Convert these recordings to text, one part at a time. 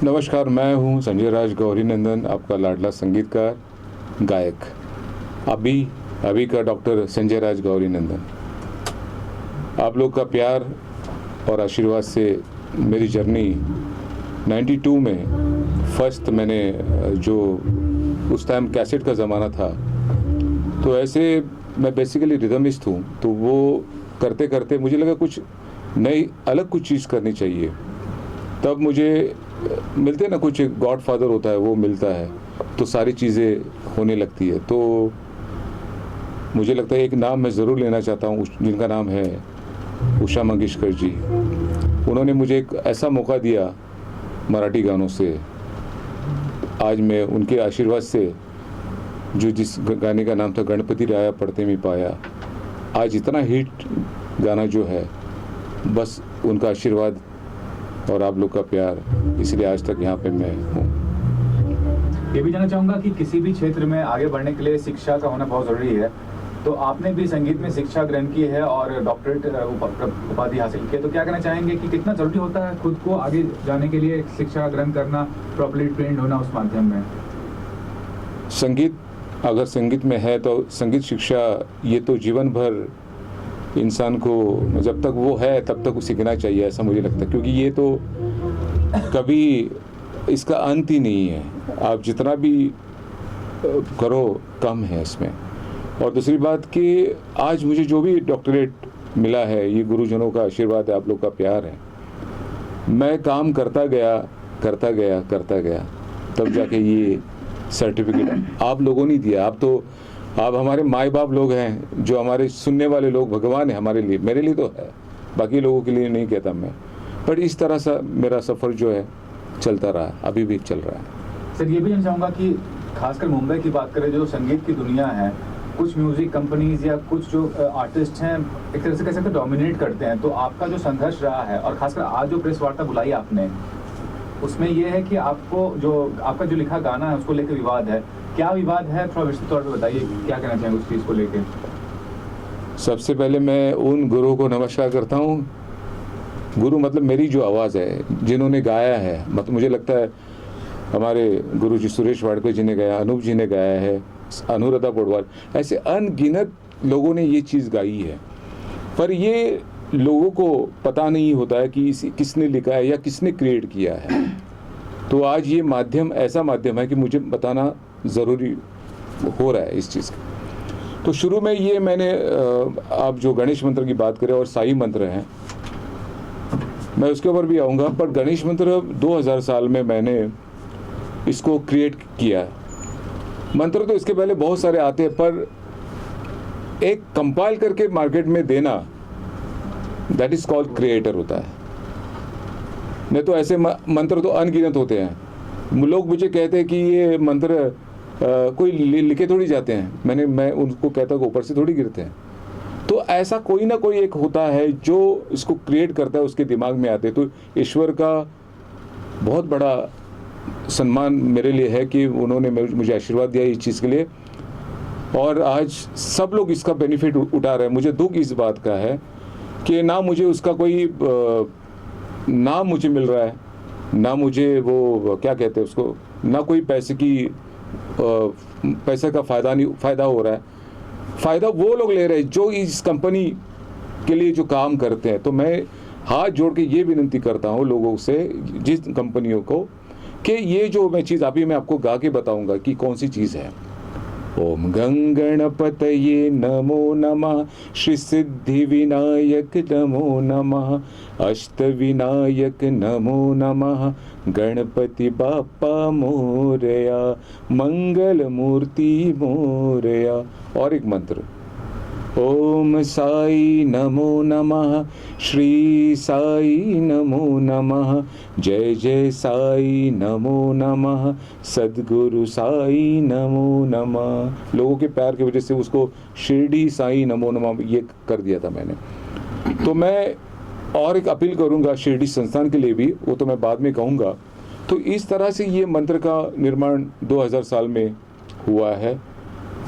नमस्कार, मैं हूं संजय राज गौरी नंदन, आपका लाडला संगीतकार गायक, अभी का डॉक्टर संजय राज गौरी नंदन। आप लोग का प्यार और आशीर्वाद से मेरी जर्नी 92 में फर्स्ट मैंने जो उस टाइम कैसेट का ज़माना था, तो ऐसे मैं बेसिकली रिदमिस्ट हूँ, तो वो करते करते मुझे लगा कुछ नई अलग कुछ चीज़ करनी चाहिए। तब मुझे मिलते ना, कुछ एक गॉड फादर होता है वो मिलता है तो सारी चीज़ें होने लगती है। तो मुझे लगता है एक नाम मैं ज़रूर लेना चाहता हूँ जिनका नाम है उषा मंगेशकर जी। उन्होंने मुझे एक ऐसा मौका दिया मराठी गानों से। आज मैं उनके आशीर्वाद से जो जिस गाने का नाम था गणपति राया पढ़ते में पाया, आज इतना हिट गाना जो है, बस उनका आशीर्वाद और आप लोग का प्यार, इसलिए आज तक यहाँ पे मैं हूँ। ये भी जानना चाहूँगा कि किसी भी क्षेत्र में आगे बढ़ने के लिए शिक्षा का होना बहुत ज़रूरी है। तो आपने भी संगीत में शिक्षा ग्रहण की है और डॉक्टरेट उपाधि हासिल की है, तो क्या कहना चाहेंगे कि कितना ज़रूरी होता है खुद को आगे जाने के लिए शिक्षा ग्रहण करना, प्रॉपर्ली ट्रेंड होना उस माध्यम में? अगर संगीत में है तो संगीत शिक्षा ये तो जीवन भर इंसान को, जब तक वो है तब तक सीखना चाहिए, ऐसा मुझे लगता है। क्योंकि ये तो कभी इसका अंत ही नहीं है, आप जितना भी करो कम है इसमें। और दूसरी बात कि आज मुझे जो भी डॉक्टरेट मिला है, ये गुरुजनों का आशीर्वाद है, आप लोग का प्यार है। मैं काम करता गया, तब जाके ये सर्टिफिकेट आप लोगों ने दिया। आप हमारे माँ बाप लोग हैं, जो हमारे सुनने वाले लोग भगवान है हमारे लिए, मेरे लिए तो है, बाकी लोगों के लिए नहीं कहता मैं। पर इस तरह सा मेरा सफ़र जो है चलता रहा, अभी भी चल रहा है। सर, ये भी जानना चाहूँगा कि खासकर मुंबई की बात करें, जो संगीत की दुनिया है, कुछ म्यूजिक कंपनीज या कुछ जो आर्टिस्ट हैं एक तरह से कह सकते डोमिनेट करते हैं। तो आपका जो संघर्ष रहा है और खासकर आज जो प्रेस वार्ता बुलाई आपने, उसमें यह है कि आपका जो लिखा गाना है उसको लेकर विवाद है। क्या विवाद है, थोड़ा विस्तृत तौर पे बताइए, क्या कहना चाहेंगे उस चीज़ को लेकर? सबसे पहले मैं उन गुरुओं को नमस्कार करता हूँ। गुरु मतलब मेरी जो आवाज़ है, जिन्होंने गाया है, मतलब मुझे लगता है हमारे गुरु जी सुरेश वाडकर जी ने गाया, अनूप जी ने गाया है, अनुराधा पौडवाल, ऐसे अनगिनत लोगों ने ये चीज़ गाई है। पर ये लोगों को पता नहीं होता है कि किसने लिखा है या किसने क्रिएट किया है। तो आज ये माध्यम ऐसा माध्यम है कि मुझे बताना ज़रूरी हो रहा है इस चीज़ का। तो शुरू में ये मैंने आप जो गणेश मंत्र की बात करें और साई मंत्र हैं, मैं उसके ऊपर भी आऊँगा। पर गणेश मंत्र 2000 साल में मैंने इसको क्रिएट किया। मंत्र तो इसके पहले बहुत सारे आते हैं, पर एक कंपाइल करके मार्केट में देना, दैट इज कॉल्ड क्रिएटर होता है। नहीं तो ऐसे मंत्र तो अनगिनत होते हैं। लोग मुझे कहते हैं कि ये मंत्र कोई लिखे थोड़ी जाते हैं, मैं उनको कहता हूँ ऊपर से थोड़ी गिरते हैं। तो ऐसा कोई ना कोई एक होता है जो इसको क्रिएट करता है, उसके दिमाग में आते हैं। तो ईश्वर का बहुत बड़ा सम्मान मेरे लिए है कि उन्होंने मुझे आशीर्वाद दिया इस चीज़ के लिए, और आज सब लोग इसका बेनिफिट उठा रहे हैं। मुझे दुख इस बात का है कि ना मुझे उसका कोई नाम मुझे मिल रहा है, ना मुझे वो क्या कहते हैं उसको, ना कोई पैसे का फ़ायदा हो रहा है। फ़ायदा वो लोग ले रहे हैं जो इस कंपनी के लिए जो काम करते हैं। तो मैं हाथ जोड़ के ये विनती करता हूँ लोगों से, जिस कंपनियों को, कि ये जो मैं चीज़ अभी मैं आपको गा के बताऊँगा कि कौन सी चीज़ है। ओम गंगणपतये नमो नमः, श्री सिद्धि विनायक नमो नमः, अष्ट विनायक नमो नमः, गणपति बाप्पा मोरया, मंगल मूर्ति मोरया। और एक मंत्र, ओम साई नमो नमः, श्री साई नमो नमः, जय जय साई नमो नमः, सद्गुरु साई नमो नमः। लोगों के प्यार की वजह से उसको शिरडी साई नमो नमः ये कर दिया था मैंने। तो मैं और एक अपील करूंगा शिरडी संस्थान के लिए भी, वो तो मैं बाद में कहूँगा। तो इस तरह से ये मंत्र का निर्माण 2000 साल में हुआ है।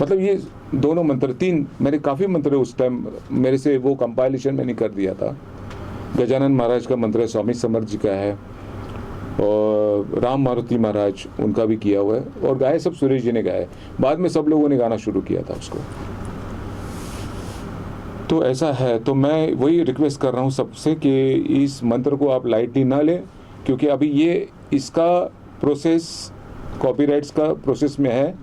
मतलब ये दोनों मंत्र, 3 मैंने काफ़ी मंत्र उस टाइम मेरे से वो कंपाइलेशन मैंने कर दिया था। गजानन महाराज का मंत्र है, स्वामी समर्थ जी का है, और राम मारुति महाराज उनका भी किया हुआ है, और गाए सब सुरेश जी ने गाए, बाद में सब लोगों ने गाना शुरू किया था उसको। तो ऐसा है, तो मैं वही रिक्वेस्ट कर रहा हूँ सबसे कि इस मंत्र को आप लाइटली ना लें, क्योंकि अभी ये इसका प्रोसेस कॉपीराइट्स का प्रोसेस में है।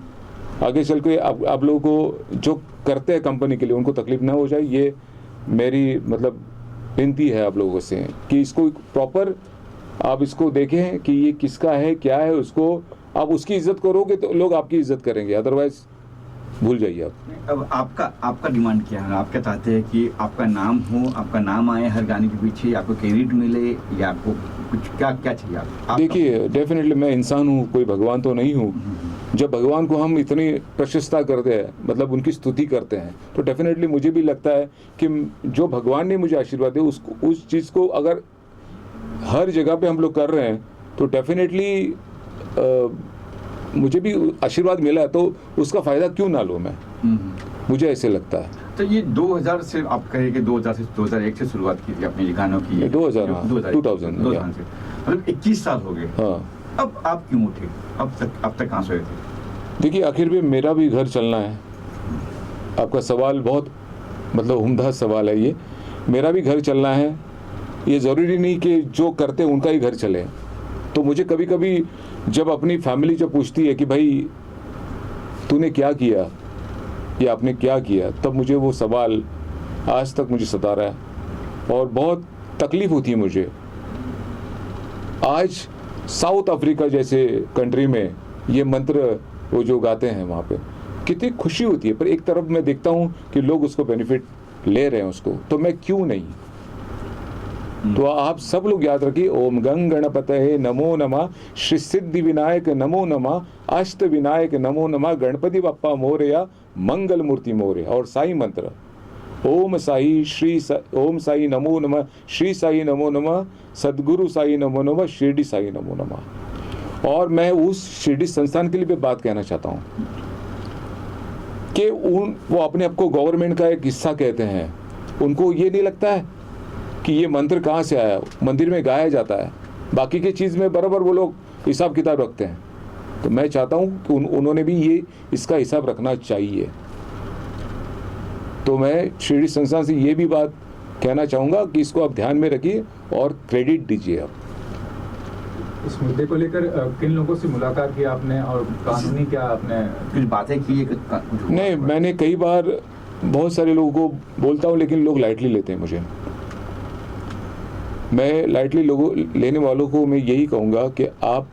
आगे चल के आप लोगों को जो करते हैं कंपनी के लिए उनको तकलीफ ना हो जाए, ये मेरी मतलब विनती है आप लोगों से कि इसको प्रॉपर आप इसको देखें कि ये किसका है क्या है, उसको आप उसकी इज्जत करोगे तो लोग आपकी इज्जत करेंगे, अदरवाइज भूल जाइए आप। अब आपका डिमांड क्या है? आप क्या चाहते हैं कि आपका नाम हो, आपका नाम आए हर गाने के पीछे, आपको क्रेडिट मिले, या आपको कुछ क्या चाहिए आप? देखिए, डेफिनेटली मैं इंसान हूँ, कोई भगवान तो नहीं हूँ। जब भगवान को हम इतनी प्रशंसा करते हैं, मतलब उनकी स्तुति करते हैं, तो डेफिनेटली मुझे भी लगता है कि जो भगवान ने मुझे आशीर्वाद दिया उसको, उस चीज़ को अगर हर जगह पे हम लोग कर रहे हैं तो डेफिनेटली मुझे भी आशीर्वाद मिला है, तो उसका फ़ायदा क्यों ना लूँ मैं, मुझे ऐसे लगता है। तो ये 2000 से आप कहें कि 2000 से 2001 से शुरुआत की थी अपने गानों की? 2000 से मतलब 21 साल हो गए। हाँ। अब आप क्यों उठे? अब तक कहाँ सोए थे? देखिए, आखिर में मेरा भी घर चलना है। आपका सवाल बहुत मतलब उम्दा सवाल है ये। मेरा भी घर चलना है, ये ज़रूरी नहीं कि जो करते उनका ही घर चले। तो मुझे कभी कभी जब अपनी फैमिली जब पूछती है कि भाई तूने क्या किया या आपने क्या किया, तब मुझे वो सवाल आज तक मुझे सता रहा है और बहुत तकलीफ़ होती है मुझे। आज साउथ अफ्रीका जैसे कंट्री में ये मंत्र वो जो गाते हैं वहाँ पे कितनी खुशी होती है, पर एक तरफ मैं देखता हूँ कि लोग उसको बेनिफिट ले रहे हैं उसको, तो मैं क्यों नहीं। तो आप सब लोग याद रखिए, ओम गंग गणपतये नमो नमः, श्री सिद्धि विनायक नमो नमः, अष्ट विनायक नमो नमः, गणपति बप्पा मोरया, मंगल मूर्ति मोरया। और साई मंत्र ओम साई ओम साई नमो नमः, श्री साई नमो नमः, सदगुरु साई नमो नमः, शिरडी साई नमो नमः। और मैं उस शिरडी संस्थान के लिए भी बात कहना चाहता हूँ कि वो अपने आप को गवर्नमेंट का एक हिस्सा कहते हैं, उनको ये नहीं लगता है कि ये मंत्र कहाँ से आया, मंदिर में गाया जाता है, बाकी की चीज़ में बराबर वो लोग हिसाब किताब रखते हैं। तो मैं चाहता हूँ कि उन्होंने भी ये इसका हिसाब रखना चाहिए। तो मैं शिरडी संस्थान से ये भी बात कहना चाहूँगा कि इसको आप ध्यान में रखिए और क्रेडिट दीजिए आप। इस मुद्दे को लेकर किन लोगों से मुलाकात की आपने और कानूनी क्या आपने कुछ बातें की? नहीं, मैंने कई बार बहुत सारे लोगों को बोलता हूँ, लेकिन लोग लाइटली लेते हैं मुझे। मैं लाइटली लोगों लेने वालों को मैं यही कहूँगा कि आप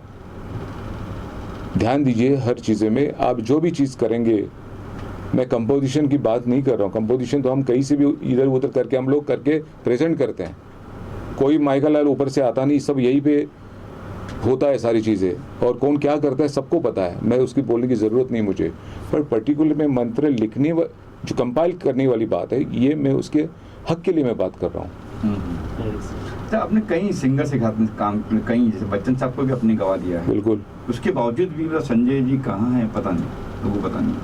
ध्यान दीजिए हर चीज़ें में। आप जो भी चीज़ करेंगे, मैं कंपोजिशन की बात नहीं कर रहा हूँ, कंपोजिशन तो हम कहीं से भी इधर उधर करके हम लोग करके प्रेजेंट करते हैं, कोई माइकल लाल ऊपर से आता नहीं, सब यहीं पे होता है सारी चीज़ें, और कौन क्या करता है सबको पता है, मैं उसकी बोलने की ज़रूरत नहीं मुझे। पर पर्टिकुलर में मंत्र लिखने जो कंपाइल करने वाली बात है, ये मैं उसके हक के लिए मैं बात कर रहा हूँ। तो आपने कई सिंगर से काम, कई जैसे बच्चन साहब को भी अपने गवा दिया है। बिल्कुल। उसके बावजूद भी संजय जी कहाँ हैं पता नहीं, लोगों को पता नहीं।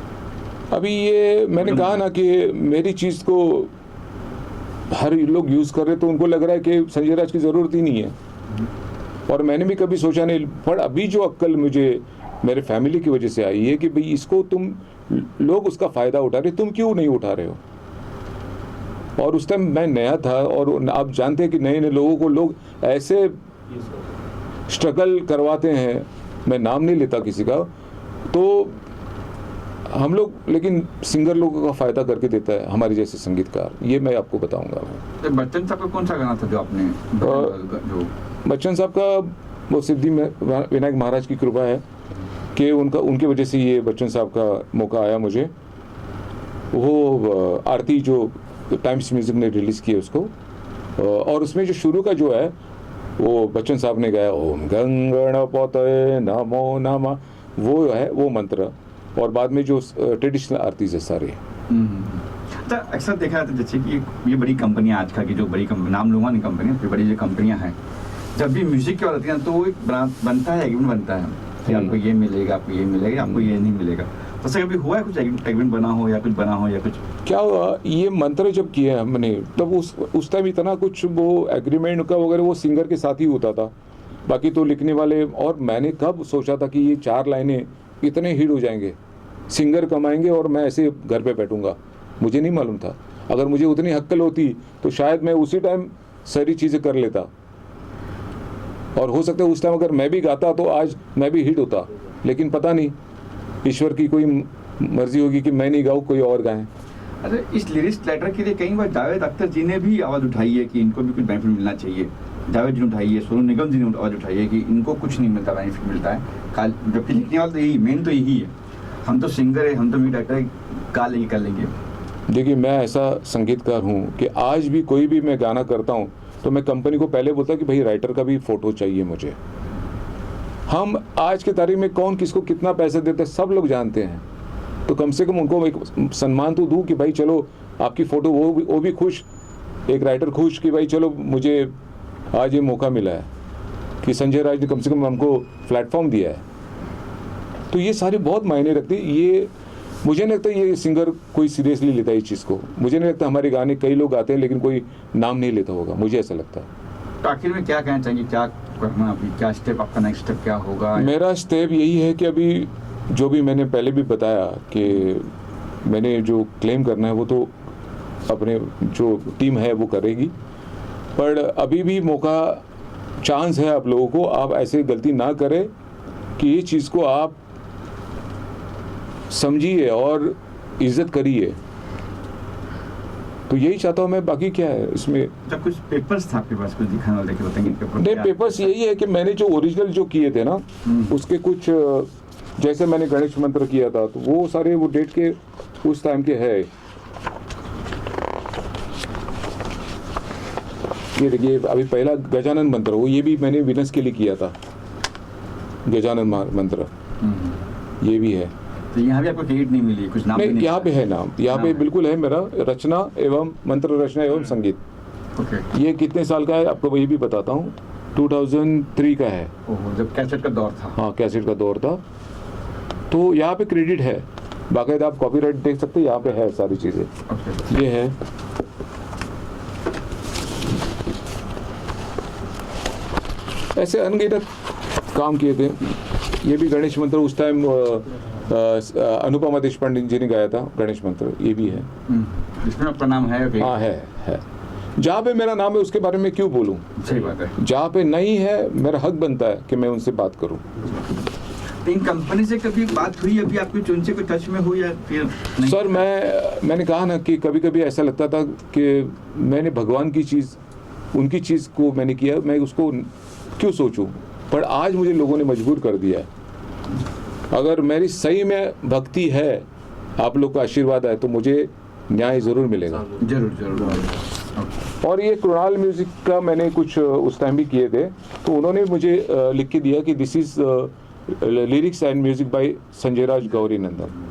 अभी ये मैंने कहा ना कि मेरी चीज़ को हर लोग यूज़ कर रहे, तो उनको लग रहा है कि संजय राज की ज़रूरत ही नहीं है, और मैंने भी कभी सोचा नहीं। पर अभी जो अक्ल मुझे मेरे फैमिली की वजह से आई है कि भाई इसको तुम लोग उसका फ़ायदा उठा रहे, तुम क्यों नहीं उठा रहे हो। और उस टाइम मैं नया था, और आप जानते हैं कि नए नए लोगों को लोग ऐसे स्ट्रगल करवाते हैं, मैं नाम नहीं लेता किसी का, तो हम लोग, लेकिन सिंगर लोगों का फ़ायदा करके देता है हमारे जैसे संगीतकार, ये मैं आपको बताऊंगा। तो बच्चन साहब का कौन सा गाना था जो आपने जो बच्चन साहब का वो सिद्धि विनायक महाराज की कृपा है कि उनके वजह से ये बच्चन साहब का मौका आया मुझे। वो आरती जो टाइम्स म्यूजिक ने रिलीज़ की है उसको, और उसमें जो शुरू का जो है वो बच्चन साहब ने गाया, ओम गंगणपतये नमो नमः, वो है वो मंत्र, और बाद में जो ट्रेडिशनल आरतीज है सारे। तो अक्सर देखा जाता है जैसे कि ये बड़ी कंपनियां आजकल की, जो बड़ी नाम लूंगा नहीं कंपनियां, फिर बड़ी जो कंपनियां हैं, जब भी म्यूजिक की बात आती है तो वो एक बनता है, एग्रीमेंट बनता है कि आपको ये मिलेगा, आपको ये मिलेगा, आपको ये नहीं मिलेगा। तो सर कभी हुआ है कुछ एग्रीमेंट बना हो या कुछ बना हो या कुछ? क्या हुआ, ये मंत्र जब किया हमने तब उस टाइम इतना कुछ वो एग्रीमेंट का वगैरह वो सिंगर के साथ ही होता था, बाकी तो लिखने वाले, और मैंने कब सोचा था कि ये 4 लाइनें इतने हिट हो जाएंगे, सिंगर कमाएंगे और मैं ऐसे घर पे बैठूंगा, मुझे नहीं मालूम था। अगर मुझे उतनी अक्ल होती तो शायद मैं उसी टाइम सारी चीज़ें कर लेता, और हो सकता है उस टाइम अगर मैं भी गाता तो आज मैं भी हिट होता। लेकिन पता नहीं, ईश्वर की कोई मर्जी होगी कि मैं नहीं गाऊँ, कोई और गाएं। अरे इस लिरिक्स लेटर के लिए कई बार जावेद अख्तर जी ने भी आवाज़ उठाई है कि इनको भी कुछ बेनिफिट मिलना चाहिए। जावेद जी ने उठाई है, सोनू निगम जी ने आवाज़ उठाई है कि इनको कुछ नहीं मिलता, बेनिफिट मिलता है। जबकि लिखने वाला तो यही मेन तो यही है, हम तो सिंगर है, हम तो म्यूजिक डायरेक्टर है, गा लेंगे कर लेंगे। देखिए, मैं ऐसा संगीतकार हूँ कि आज भी कोई भी मैं गाना करता हूँ तो मैं कंपनी को पहले बोलता कि भाई राइटर का भी फ़ोटो चाहिए मुझे। हम आज की तारीख में कौन किसको कितना पैसे देते हैं सब लोग जानते हैं, तो कम से कम उनको एक सम्मान तो दूँ कि भाई चलो आपकी फ़ोटो, वो भी खुश, एक राइटर खुश कि भाई चलो मुझे आज ये मौका मिला है कि संजय राज ने कम से कम हमको प्लेटफॉर्म दिया है। तो ये सारे बहुत मायने रखते हैं। ये मुझे नहीं लगता ये सिंगर कोई सीरियसली लेता है इस चीज़ को। मुझे नहीं लगता, हमारे गाने कई लोग गाते हैं लेकिन कोई नाम नहीं लेता होगा, मुझे ऐसा लगता है। तो आखिर में क्या कहना चाहिए, क्या करना अभी, क्या स्टेप आपका नेक्स्ट स्टेप क्या होगा? मेरा स्टेप यही है कि अभी जो भी मैंने पहले भी बताया कि मैंने जो क्लेम करना है वो तो अपने जो टीम है वो करेगी, पर अभी भी मौका, चांस है आप लोगों को, आप ऐसे गलती ना करें कि ये चीज़ को आप समझिए और इज्जत करिए। तो यही चाहता हूँ मैं, बाकी क्या है इसमें। जब कुछ पेपर्स था आपके पास, कुछ दिखाने वाले के बताएंगे पेपर? नहीं, पेपर्स यही है कि मैंने जो ओरिजिनल जो किए थे ना, उसके कुछ, जैसे मैंने गणेश मंत्र किया था तो वो सारे वो डेट के उस टाइम के है। ये देखिए, अभी पहला गजानन मंत्र, वो ये भी मैंने विनस के लिए किया था, गजानन मंत्र, ये भी है। तो यहाँ भी आपको क्रेडिट नहीं मिली, कुछ नाम नहीं, यहाँ पे है नाम, यहाँ पे बिल्कुल है मेरा, रचना एवं मंत्र रचना एवं संगीत। ओके। ये कितने साल का है आपको ये भी बताता हूँ, 2003 का है। ओहो, जब कैसेट का दौर था। हाँ, कैसेट का दौर था। तो यहाँ पे क्रेडिट है, बाकायदा आप कॉपीराइट देख सकते हैं, यहाँ पे है सारी चीज़ें। ओके। ये है, ऐसे अनगिनत काम किए थे। ये भी गणेश मंत्र उस टाइम अनुपमा देशपांडे जी ने गाया था, गणेश मंत्र, ये भी है। इसमें आपका नाम है? हाँ है। जहाँ पे मेरा नाम है उसके बारे में क्यों बोलूँ? सही बात है। जहाँ पे नहीं है, मेरा हक बनता है कि मैं उनसे बात करूँ। इन कंपनी से कभी बात हुई अभी आपकी, उनसे कोई टच में हुई या फिर नहीं? सर, मैंने कहा ना कि कभी कभी ऐसा लगता था कि मैंने भगवान की चीज़, उनकी चीज़ को मैंने किया, मैं उसको क्यों सोचूं, पर आज मुझे लोगों ने मजबूर कर दिया है। अगर मेरी सही में भक्ति है, आप लोग का आशीर्वाद है, तो मुझे न्याय ज़रूर मिलेगा। जरूर। और ये कृणाल म्यूज़िक का मैंने कुछ उस टाइम भी किए थे, तो उन्होंने मुझे लिख के दिया कि this is lyrics and music by Sanjay Raj Gauri Nandan.